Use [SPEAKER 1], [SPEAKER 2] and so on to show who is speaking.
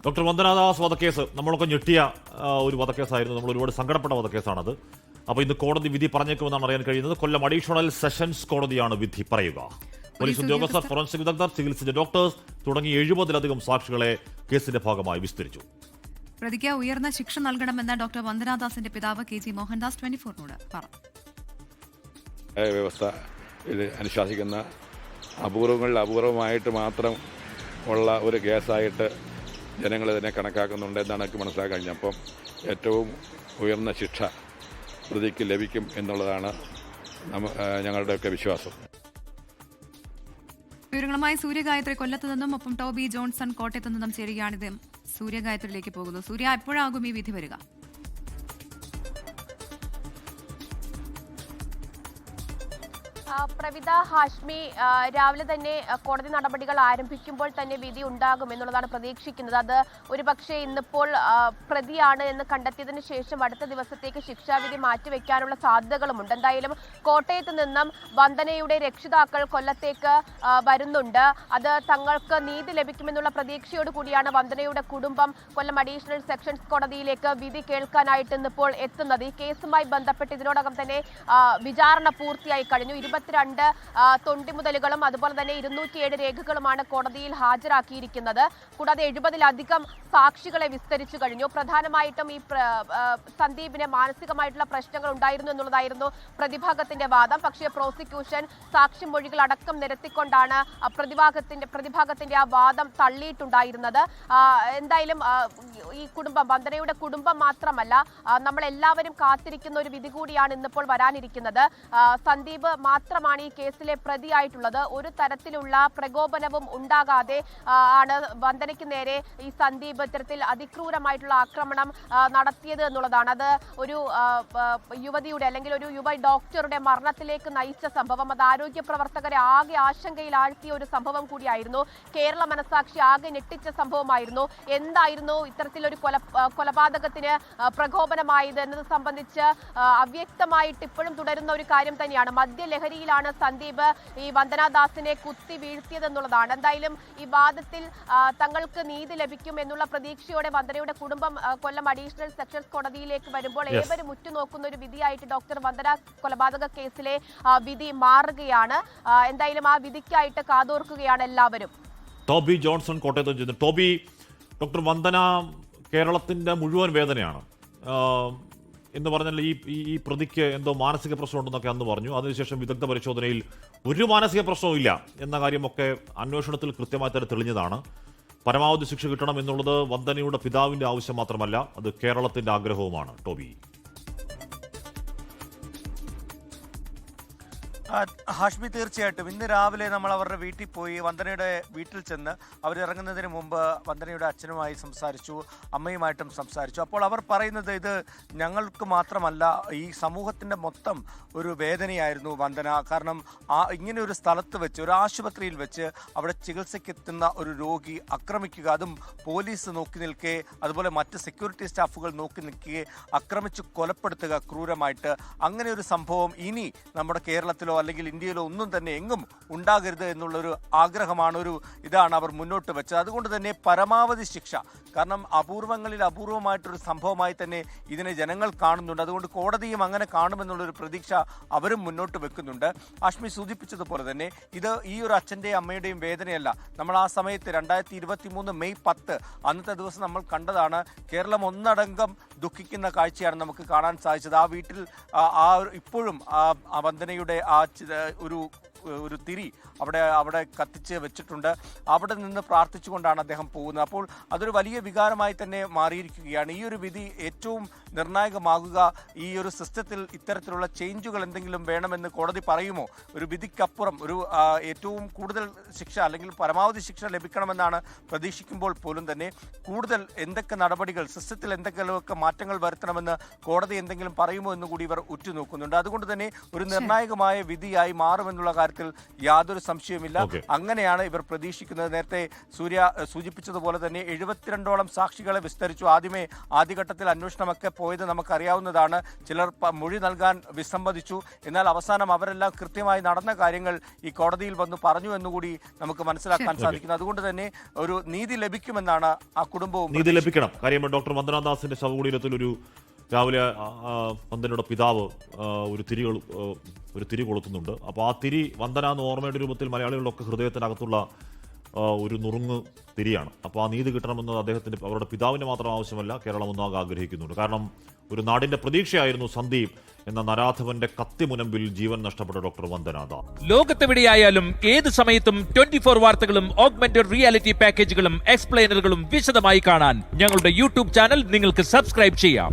[SPEAKER 1] Doctor Vandana Das വധക്കേസ് നമ്മളൊക്കെ ഞെട്ടിയ ഒരു വധക്കേസായിരുന്നു. നമ്മൾ ഒരുപാട് സങ്കടപ്പെട്ട വധക്കേസാണത്. അപ്പോൾ ഇന്ന് കോടതി വിധി പറഞ്ഞേക്കുമെന്നാണ് അറിയാൻ കഴിയുന്നത്. കൊല്ലം അഡീഷണൽ സെഷൻസ് കോടതിയാണ് വിധി പറയുക. പോലീസ് ഉദ്യോഗസ്ഥർ, ഫോറൻസിക് വിദഗ്ധർ, ചികിത്സിച്ച ഡോക്ടേഴ്സ് തുടങ്ങി 70-ലധികം സാക്ഷികളെ കേസിന്റെ ഭാഗമായി വിസ്തരിച്ചു.
[SPEAKER 2] പ്രതിക്ക് ഉയർന്ന ശിക്ഷ നൽകണമെന്ന ഡോക്ടർ വന്ദനാദാസിന്റെ പിതാവ് KG മോഹൻദാസ് 24-നോട് പറഞ്ഞു.
[SPEAKER 3] വ്യവസ്ഥ ഇത് അനുശാസിക്കുന്ന അപൂർവങ്ങളിൽ അപൂർവമായിട്ട് മാത്രം ഉള്ള ഒരു കേസായിട്ട് ജനങ്ങൾ ഇതിനെ കണക്കാക്കുന്നുണ്ട് എന്നാണ് എനിക്ക് മനസ്സിലാക്കാൻ കഴിഞ്ഞത്. അപ്പം ഏറ്റവും ഉയർന്ന ശിക്ഷ പ്രതിക്ക് ലഭിക്കും എന്നുള്ളതാണ് ഞങ്ങളുടെയൊക്കെ വിശ്വാസം.
[SPEAKER 2] വിവരങ്ങളുമായി സൂര്യഗായത്രി കൊല്ലത്ത് നിന്നും, ഒപ്പം ടോബി ജോൺസൺ കോട്ടയത്ത് നിന്നും ചേരുകയാണിത്. സൂര്യഗായത്രിയിലേക്ക് പോകുന്നു. സൂര്യ, എപ്പോഴാകും ഈ വിധി വരിക?
[SPEAKER 4] പ്രവിത, ഹാഷ്മി, രാവിലെ തന്നെ കോടതി നടപടികൾ ആരംഭിക്കുമ്പോൾ തന്നെ വിധി ഉണ്ടാകും എന്നുള്ളതാണ് പ്രതീക്ഷിക്കുന്നത്. അത് ഒരുപക്ഷെ ഇന്നിപ്പോൾ പ്രതിയാണ് എന്ന് കണ്ടെത്തിയതിനു ശേഷം അടുത്ത ദിവസത്തേക്ക് ശിക്ഷാവിധി മാറ്റിവെക്കാനുള്ള സാധ്യതകളുമുണ്ട്. എന്തായാലും കോട്ടയത്ത് നിന്നും വന്ദനയുടെ രക്ഷിതാക്കൾ കൊല്ലത്തേക്ക് വരുന്നുണ്ട്. അത് തങ്ങൾക്ക് നീതി ലഭിക്കുമെന്നുള്ള പ്രതീക്ഷയോട് കൂടിയാണ് വന്ദനയുടെ കുടുംബം കൊല്ലം അഡീഷണൽ സെഷൻസ് കോടതിയിലേക്ക് വിധി കേൾക്കാനായിട്ട് ഇന്നിപ്പോൾ എത്തുന്നത്. ഈ കേസുമായി ബന്ധപ്പെട്ട് ഇതിനോടകം തന്നെ വിചാരണ പൂർത്തിയായി കഴിഞ്ഞു. 22 തൊണ്ടിമുതലുകളും അതുപോലെ തന്നെ 207 രേഖകളുമാണ് കോടതിയിൽ ഹാജരാക്കിയിരിക്കുന്നത്. കൂടാതെ 70-ലധികം സാക്ഷികളെ വിസ്തരിച്ചു കഴിഞ്ഞു. പ്രധാനമായിട്ടും ഈ സന്ദീപിന് മാനസികമായിട്ടുള്ള പ്രശ്നങ്ങൾ ഉണ്ടായിരുന്നു എന്നുള്ളതായിരുന്നു പ്രതിഭാഗത്തിന്റെ വാദം. പക്ഷേ പ്രോസിക്യൂഷൻ സാക്ഷിമൊഴികൾ അടക്കം നിരത്തിക്കൊണ്ടാണ് പ്രതിഭാഗത്തിന്റെ ആ വാദം തള്ളിയിട്ടുണ്ടായിരുന്നത്. എന്തായാലും ഈ കുടുംബം, വന്ദനയുടെ കുടുംബം മാത്രമല്ല, നമ്മളെല്ലാവരും കാത്തിരിക്കുന്ന ഒരു വിധി കൂടിയാണ് ഇന്നിപ്പോൾ വരാനിരിക്കുന്നത്. സന്ദീപ് മാത്രമാണ് ഈ കേസിലെ പ്രതിയായിട്ടുള്ളത്. ഒരു തരത്തിലുള്ള പ്രകോപനവും ഉണ്ടാകാതെ ആണ് വന്ദനയ്ക്ക് നേരെ ഈ സന്ദീപ് ഇത്തരത്തിൽ അതിക്രൂരമായിട്ടുള്ള ആക്രമണം നടത്തിയത് എന്നുള്ളതാണ്. അത് ഒരു യുവതിയുടെ അല്ലെങ്കിൽ ഒരു യുവ ഡോക്ടറുടെ മരണത്തിലേക്ക് നയിച്ച സംഭവം, അത് ആരോഗ്യ പ്രവർത്തകരെ ആകെ ആശങ്കയിലാഴ്ത്തിയ ഒരു സംഭവം കൂടിയായിരുന്നു. കേരള മനസാക്ഷി ആകെ ഞെട്ടിച്ച സംഭവമായിരുന്നു. എന്തായിരുന്നു ഇത്തരത്തിലൊരു കൊലപാതകത്തിന് പ്രകോപനമായത് എന്നത് സംബന്ധിച്ച് അവ്യക്തമായിട്ട് ഇപ്പോഴും തുടരുന്ന ഒരു കാര്യം തന്നെയാണ്. മദ്യലഹരിയിലാണ് സന്ദീപ് ഈ വന്ദനാദാസിനെ കുത്തി വീഴ്ത്തിയതെന്നുള്ളതാണ്. എന്തായാലും ഈ വാദത്തിൽ തങ്ങൾക്ക് നീതി ലഭിക്കും എന്നുള്ള പ്രതീക്ഷയോടെ വന്ദനയുടെ കുടുംബം കൊല്ലം അഡീഷണൽ സെഷൻസ് കോടതിയിലേക്ക് വരുമ്പോൾ ഏവരും ഉറ്റുനോക്കുന്ന ഒരു വിധിയായിട്ട് ഡോക്ടർ വന്ദന കൊലപാതക കേസിലെ വിധി മാറുകയാണ്. എന്തായാലും ആ വിധിക്കായിട്ട് കാതോർക്കുകയാണ് എല്ലാവരും.
[SPEAKER 1] ടോബി ജോൺസൺ കോട്ടയത്ത് ചെയ്യുന്നു. ടോബി, ഡോക്ടർ വന്ദന കേരളത്തിന്റെ മുഴുവൻ വേദനയാണ് എന്ന് പറഞ്ഞാൽ ഈ പ്രതിക്ക് എന്തോ മാനസിക പ്രശ്നമുണ്ടെന്നൊക്കെ അന്ന് പറഞ്ഞു. അതിനുശേഷം വിദഗ്ധ പരിശോധനയിൽ ഒരു മാനസിക പ്രശ്നവും ഇല്ല എന്ന കാര്യമൊക്കെ അന്വേഷണത്തിൽ കൃത്യമായി തന്നെ തെളിഞ്ഞതാണ്. പരമാവധി ശിക്ഷ കിട്ടണം എന്നുള്ളത് വന്ദനയുടെ പിതാവിന്റെ ആവശ്യം മാത്രമല്ല, അത് കേരളത്തിന്റെ ആഗ്രഹവുമാണ്. ടോബി,
[SPEAKER 5] ഹാഷ്മി, തീർച്ചയായിട്ടും ഇന്ന് രാവിലെ നമ്മൾ അവരുടെ വീട്ടിൽ പോയി വന്ദനയുടെ വീട്ടിൽ ചെന്ന് അവരിറങ്ങുന്നതിന് മുമ്പ് വന്ദനയുടെ അച്ഛനുമായി സംസാരിച്ചു, അമ്മയുമായിട്ടും സംസാരിച്ചു. അപ്പോൾ അവർ പറയുന്നത് ഇത് ഞങ്ങൾക്ക് മാത്രമല്ല, ഈ സമൂഹത്തിൻ്റെ മൊത്തം ഒരു വേദനയായിരുന്നു വന്ദന. കാരണം ഇങ്ങനെ ഒരു സ്ഥലത്ത് വെച്ച്, ഒരു ആശുപത്രിയിൽ വെച്ച് അവിടെ ചികിത്സയ്ക്കെത്തുന്ന ഒരു രോഗി ആക്രമിക്കുക, അതും പോലീസ് നോക്കി നിൽക്കെ, അതുപോലെ മറ്റ് സെക്യൂരിറ്റി സ്റ്റാഫുകൾ നോക്കി നിൽക്കുകയെ ആക്രമിച്ച് കൊലപ്പെടുത്തുക ക്രൂരമായിട്ട്. അങ്ങനെ ഒരു സംഭവം ഇനി നമ്മുടെ കേരളത്തിലോ അല്ലെങ്കിൽ ഇന്ത്യയിലോ ഒന്നും തന്നെ എങ്ങും ഉണ്ടാകരുത് എന്നുള്ളൊരു ആഗ്രഹമാണ്, ഇതാണ് അവർ മുന്നോട്ട് വെച്ചത്. അതുകൊണ്ട് തന്നെ പരമാവധി ശിക്ഷ, കാരണം അപൂർവങ്ങളിൽ അപൂർവമായിട്ടൊരു സംഭവമായി തന്നെ ഇതിനെ ജനങ്ങൾ കാണുന്നുണ്ട്. അതുകൊണ്ട് കോടതിയും അങ്ങനെ കാണുമെന്നുള്ളൊരു പ്രതീക്ഷ അവരും മുന്നോട്ട് വെക്കുന്നുണ്ട്. ആഷ്മി സൂചിപ്പിച്ചതുപോലെ തന്നെ ഇത് ഈ ഒരു അച്ഛൻ്റെയും അമ്മയുടെയും വേദനയല്ല. നമ്മൾ ആ സമയത്ത് 2023 മെയ് 10 അന്നത്തെ ദിവസം നമ്മൾ കണ്ടതാണ്. കേരളം ഒന്നടങ്കം ദുഃഖിക്കുന്ന കാഴ്ചയാണ് നമുക്ക് കാണാൻ സാധിച്ചത്. ആ വീട്ടിൽ ഇപ്പോഴും ആ വന്ദനയുടെ ഒരു തിരി അവിടെ കത്തിച്ച് വെച്ചിട്ടുണ്ട്. അവിടെ നിന്ന് പ്രാർത്ഥിച്ചുകൊണ്ടാണ് അദ്ദേഹം പോകുന്നത്. അപ്പോൾ അതൊരു വലിയ വികാരമായി തന്നെ മാറിയിരിക്കുകയാണ്. ഈ ഒരു വിധി ഏറ്റവും നിർണായകമാകുക, ഈ ഒരു സിസ്റ്റത്തിൽ ഇത്തരത്തിലുള്ള ചേഞ്ചുകൾ എന്തെങ്കിലും വേണമെന്ന് കോടതി പറയുമോ? ഒരു വിധിക്കപ്പുറം ഏറ്റവും കൂടുതൽ ശിക്ഷ അല്ലെങ്കിൽ പരമാവധി ശിക്ഷ ലഭിക്കണമെന്നാണ് പ്രതീക്ഷിക്കുമ്പോൾ പോലും തന്നെ കൂടുതൽ എന്തൊക്കെ നടപടികൾ, സിസ്റ്റത്തിൽ എന്തെങ്കിലുമൊക്കെ മാറ്റങ്ങൾ വരുത്തണമെന്ന് കോടതി എന്തെങ്കിലും പറയുമോ എന്ന് കൂടി ഇവർ ഉറ്റുനോക്കുന്നുണ്ട്. അതുകൊണ്ട് തന്നെ ഒരു നിർണായകമായ വിധിയായി മാറുമെന്നുള്ള കാര്യത്തിൽ കാര്യത്തിൽ യാതൊരു സംശയവുമില്ല.
[SPEAKER 1] Okay.
[SPEAKER 5] അങ്ങനെയാണ് ഇവർ പ്രതീക്ഷിക്കുന്നത്. നേരത്തെ സൂര്യ സൂചിപ്പിച്ചതുപോലെ തന്നെ 72ഓളം സാക്ഷികളെ വിസ്തരിച്ചു. ആദ്യഘട്ടത്തിൽ അന്വേഷണമൊക്കെ പോയത് നമുക്കറിയാവുന്നതാണ്. ചിലർ മൊഴി നൽകാൻ വിസമ്മതിച്ചു. എന്നാൽ അവസാനം അവരെല്ലാം കൃത്യമായി നടന്ന കാര്യങ്ങൾ ഈ കോടതിയിൽ വന്ന് പറഞ്ഞു എന്നുകൂടി നമുക്ക് മനസ്സിലാക്കാൻ സാധിക്കുന്നു. അതുകൊണ്ട് തന്നെ ഒരു നീതി ലഭിക്കുമെന്നാണ് ആ കുടുംബവും
[SPEAKER 1] നീതി ലഭിക്കണം. കാര്യം ഡോക്ടർ വന്ദനാദാസിന്റെ ശവകുടീരത്തിൽ രാവിലെ വന്ദനയുടെ പിതാവ് ഒരു തിരി കൊളുത്തുന്നുണ്ട്. അപ്പോൾ ആ തിരി വന്ദന എന്ന ഓർമ്മയുടെ രൂപത്തിൽ മലയാളികളുടെ ഹൃദയത്തിനകത്തുള്ള ഒരു നുറുങ്ങ് തിരിയാണ്. അപ്പോൾ ആ നീതി കിട്ടണമെന്നത് അദ്ദേഹത്തിന്റെ അവരുടെ പിതാവിന്റെ മാത്രം ആവശ്യമല്ല, കേരളം ഒന്നാകെ ആഗ്രഹിക്കുന്നുണ്ട്. കാരണം ഒരു നാടിന്റെ പ്രതീക്ഷയായിരുന്നു സന്ദീപ് എന്ന നരാധവന്റെ കത്തി മുനമ്പിൽ ജീവൻ നഷ്ടപ്പെട്ട ഡോക്ടർ വന്ദനാദാസ്.
[SPEAKER 6] ലോകത്തെവിടെയായാലും ഏത് സമയത്തും 24 വാർത്തകളും ഓഗ്മെന്റഡ് റിയാലിറ്റി പാക്കേജുകളും എക്സ്പ്ലെയിനറുകളും വിശദമായി കാണാൻ ഞങ്ങളുടെ യൂട്യൂബ് ചാനൽ നിങ്ങൾക്ക് സബ്സ്ക്രൈബ് ചെയ്യാം.